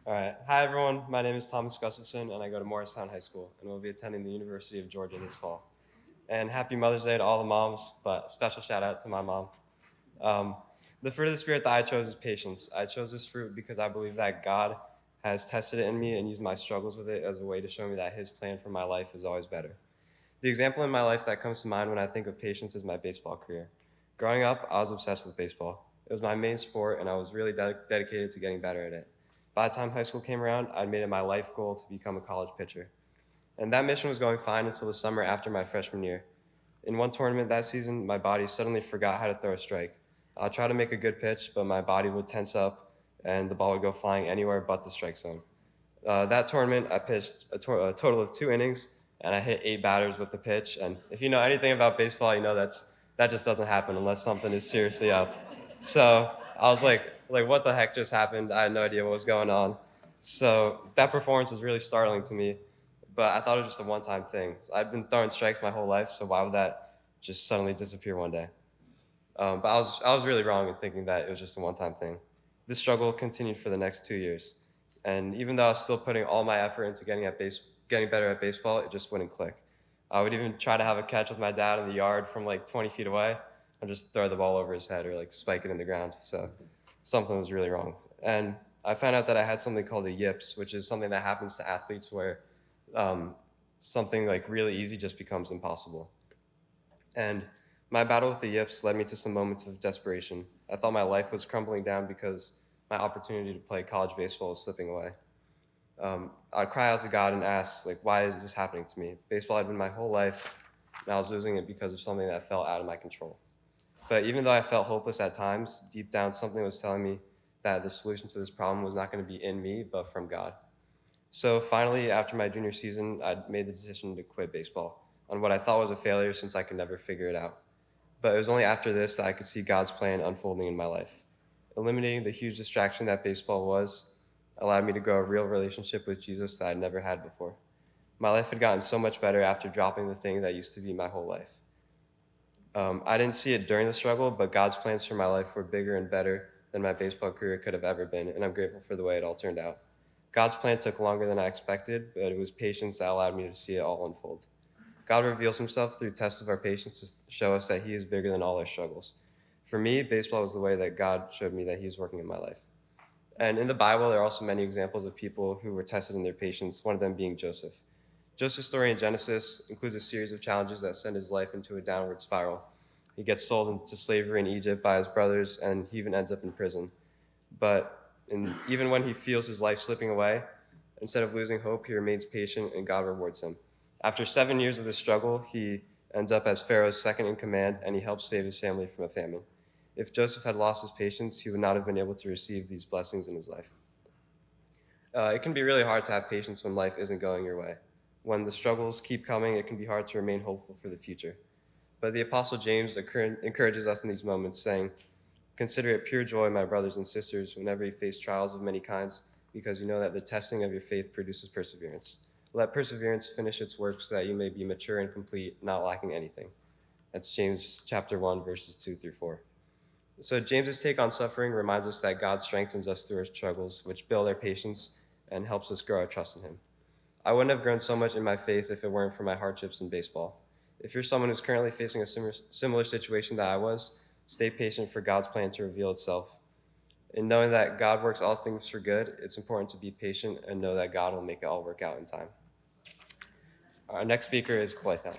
All right. Hi, everyone. My name is Gustavsen, and I go to Morristown High School, and we'll be attending the University of Georgia this fall. And happy Mother's Day to all the moms, but special shout out to my mom. Um, the fruit of the Spirit that I chose is patience. I chose this fruit because I believe that God has tested it in me and used my struggles with it as a way to show me that His plan for my life is always better. The example in my life that comes to mind when I think of patience is my baseball career. Growing up, I was obsessed with baseball. It was my main sport, and I was really dedicated to getting better at it. By the time high school came around, I'd made it my life goal to become a college pitcher. And that mission was going fine until the summer after my freshman year. In one tournament that season, my body suddenly forgot how to throw a strike. I'd try to make a good pitch, but my body would tense up and the ball would go flying anywhere but the strike zone. That tournament, I pitched a total of 2 innings, and I hit 8 batters with the pitch. And if you know anything about baseball, you know that just doesn't happen unless something is seriously up. So I was like, what the heck just happened? I had no idea what was going on. So that performance was really startling to me, but I thought it was just a one-time thing. I've been throwing strikes my whole life, so why would that just suddenly disappear one day? But I was really wrong in thinking that it was just a one-time thing. This struggle continued for the next 2 years, and even though I was still putting all my effort into getting better at baseball, it just wouldn't click. I would even try to have a catch with my dad in the yard from like 20 feet away, and just throw the ball over his head or like spike it in the ground. So something was really wrong, and I found out that I had something called the yips, which is something that happens to athletes where something like really easy just becomes impossible. And my battle with the yips led me to some moments of desperation. I thought my life was crumbling down because my opportunity to play college baseball was slipping away. I'd cry out to God and ask, like, why is this happening to me? Baseball had been my whole life, and I was losing it because of something that fell out of my control. But even though I felt hopeless at times, deep down something was telling me that the solution to this problem was not going to be in me, but from God. So finally, after my junior season, I made the decision to quit baseball on what I thought was a failure since I could never figure it out. But it was only after this that I could see God's plan unfolding in my life. Eliminating the huge distraction that baseball was allowed me to grow a real relationship with Jesus that I'd never had before. My life had gotten so much better after dropping the thing that used to be my whole life. I didn't see it during the struggle, but God's plans for my life were bigger and better than my baseball career could have ever been, and I'm grateful for the way it all turned out. God's plan took longer than I expected, but it was patience that allowed me to see it all unfold. God reveals himself through tests of our patience to show us that he is bigger than all our struggles. For me, baseball was the way that God showed me that he was working in my life. And in the Bible, there are also many examples of people who were tested in their patience, one of them being Joseph. Joseph's story in Genesis includes a series of challenges that send his life into a downward spiral. He gets sold into slavery in Egypt by his brothers, and he even ends up in prison. But even when he feels his life slipping away, instead of losing hope, he remains patient, and God rewards him. After 7 years of this struggle, he ends up as Pharaoh's second in command, and he helps save his family from a famine. If Joseph had lost his patience, he would not have been able to receive these blessings in his life. It can be really hard to have patience when life isn't going your way. When the struggles keep coming, it can be hard to remain hopeful for the future. But the Apostle James encourages us in these moments, saying, "Consider it pure joy, my brothers and sisters, whenever you face trials of many kinds, because you know that the testing of your faith produces perseverance. Let perseverance finish its work so that you may be mature and complete, not lacking anything." That's James chapter 1, verses 2 through 4. So James's take on suffering reminds us that God strengthens us through our struggles, which build our patience and helps us grow our trust in him. I wouldn't have grown so much in my faith if it weren't for my hardships in baseball. If you're someone who's currently facing a similar situation that I was, stay patient for God's plan to reveal itself. In knowing that God works all things for good, it's important to be patient and know that God will make it all work out in time. Our next speaker is Gustavsen.